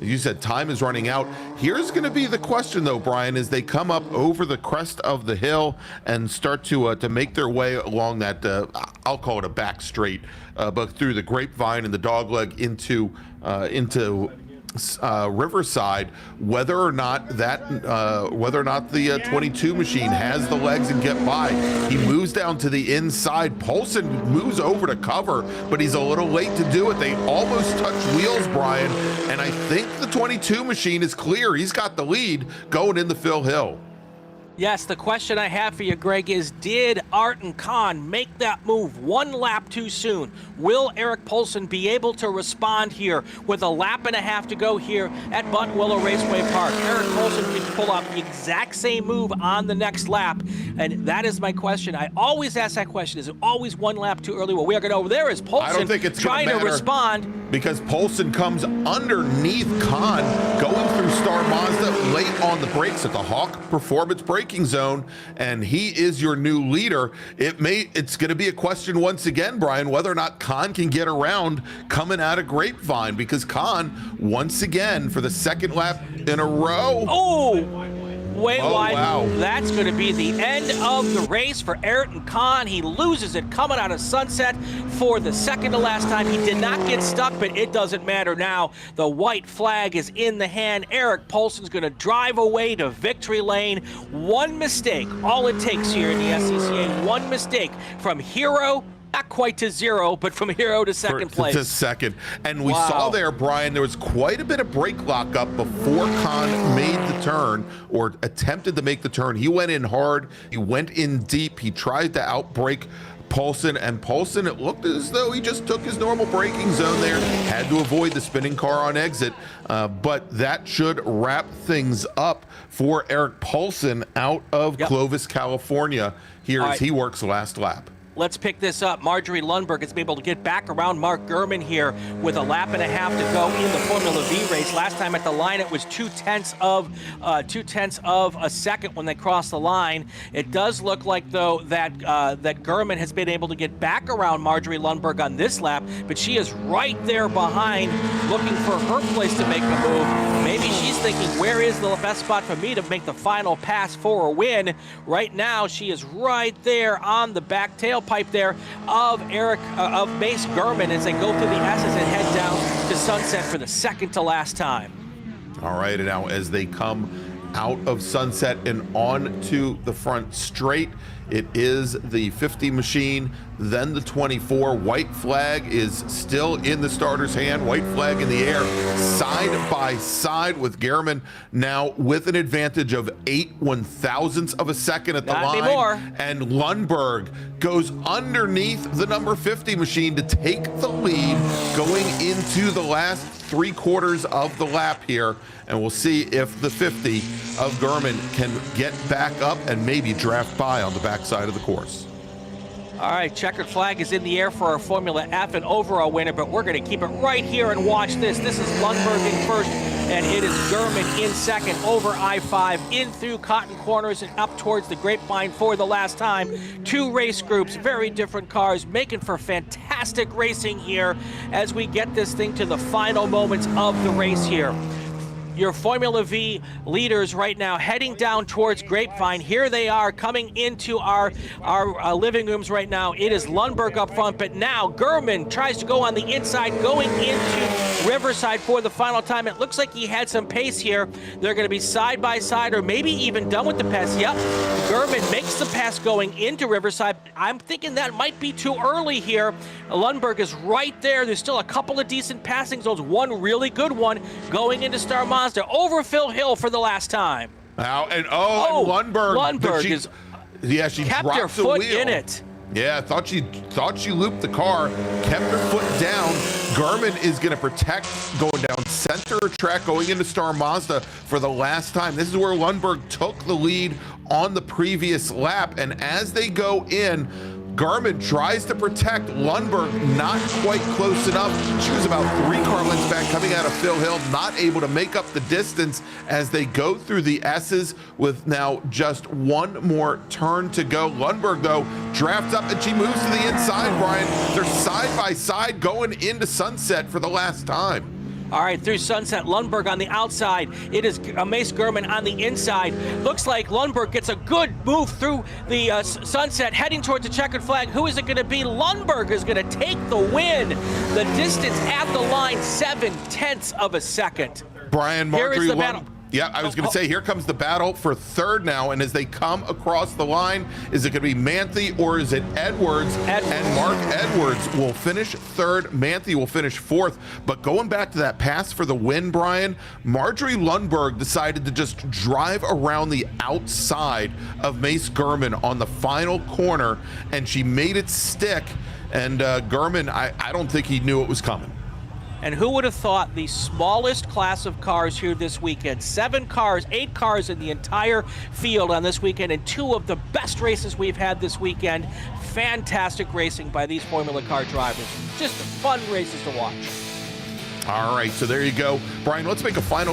You said time is running out. Here's going to be the question, though, Brian, as they come up over the crest of the hill and start to make their way along that, I'll call it a back straight, but through the Grapevine and the Dogleg into Riverside, whether or not the 22 machine has the legs and get by. He moves down to the inside. Poulsen moves over to cover, but he's a little late to do it. They almost touch wheels, Brian, and I think the 22 machine is clear. He's got the lead going into Phil Hill. Yes, the question I have for you, Greg, is did Arton Kahn make that move one lap too soon? Will Eric Poulsen be able to respond here with a lap and a half to go here at Buttonwillow Raceway Park? Eric Poulsen can pull off the exact same move on the next lap, and that is my question. I always ask that question. Is it always one lap too early? Well, we are going over there is Poulsen I don't think it's trying to respond. Because Poulsen comes underneath Kahn, going through Star Mazda late on the brakes at the Hawk Performance Braking Zone, and he is your new leader. It's going to be a question once again, Brian, whether or not Kahn can get around coming out of Grapevine, because Kahn, once again, for the second lap in a row. Oh! Way wide. Wow. That's going to be the end of the race for Ayrton Kahn. He loses it coming out of Sunset for the second to last time. He did not get stuck, but it doesn't matter now. The white flag is in the hand. Eric Poulsen's going to drive away to victory lane. One mistake, all it takes here in the SCCA. One mistake from hero, not quite to zero, but from hero to second place. To second. And we saw there, Brian, there was quite a bit of brake lockup before Kahn made the turn, or attempted to make the turn. He went in hard. He went in deep. He tried to outbrake Poulsen, and Poulsen, it looked as though he just took his normal braking zone there, had to avoid the spinning car on exit, but that should wrap things up for Eric Poulsen out of Clovis, California, here as he works last lap. Let's pick this up. Marjorie Lundberg has been able to get back around Mark Gurman here with a lap and a half to go in the Formula V race. Last time at the line, it was two-tenths of a second when they crossed the line. It does look like, though, that Gurman has been able to get back around Marjorie Lundberg on this lap, but she is right there behind, looking for her place to make the move. Maybe she's thinking, where is the best spot for me to make the final pass for a win? Right now, she is right there on the back tailpipe there of Mace Gurman as they go through the S's and head down to Sunset for the second to last time. All right, and now as they come out of Sunset and on to the front straight, it is the 50 machine, then the 24. White flag is still in the starter's hand. White flag in the air, side by side with Gehrman, now with an advantage of 8/1000ths of a second at the line. Anymore. And Lundberg goes underneath the number 50 machine to take the lead going into the last 3/4 of the lap here. And we'll see if the 50 of Gurman can get back up and maybe draft by on the backside of the course. All right, checkered flag is in the air for our Formula F and overall winner, but we're going to keep it right here and watch this. This is Lundberg in first, and it is Gurman in second over I-5, in through Cotton Corners and up towards the Grapevine for the last time. Two race groups, very different cars, making for fantastic racing here as we get this thing to the final moments of the race here. Your Formula V leaders right now heading down towards Grapevine. Here they are coming into our living rooms right now. It is Lundberg up front, but now Gurman tries to go on the inside, going into Riverside for the final time. It looks like he had some pace here. They're going to be side by side, or maybe even done with the pass. Yep, Gurman makes the pass going into Riverside. I'm thinking that might be too early here. Lundberg is right there. There's still a couple of decent passing zones. One really good one going into Star Mazda over Phil Hill for the last time. Now and Lundberg she kept dropped her foot the wheel in it. Yeah, thought she looped the car, kept her foot down. Gurman is going to protect going down center track, going into Star Mazda for the last time. This is where Lundberg took the lead on the previous lap, and as they go in, Gurman tries to protect Lundberg, not quite close enough. She was about 3 car lengths back coming out of Phil Hill, not able to make up the distance as they go through the S's with now just one more turn to go. Lundberg, though, drafts up and she moves to the inside, Brian. They're side by side going into Sunset for the last time. All right, through Sunset, Lundberg on the outside. It is Mace Gurman on the inside. Looks like Lundberg gets a good move through the Sunset, heading towards the checkered flag. Who is it going to be? Lundberg is going to take the win. The distance at the line, 0.7 of a second. Brian, Here is Marjorie the battle. Yeah, I was going to say, here comes the battle for third now, and as they come across the line, is it going to be Manthe or is it Edwards? And Mark Edwards will finish third. Manthe will finish fourth. But going back to that pass for the win, Brian, Marjorie Lundberg decided to just drive around the outside of Mace Gurman on the final corner, and she made it stick. And Gurman, I don't think he knew it was coming. And who would have thought the smallest class of cars here this weekend, 8 cars in the entire field on this weekend, and 2 of the best races we've had this weekend. Fantastic racing by these Formula Car drivers. Just fun races to watch. All right, so there you go. Brian, let's make a final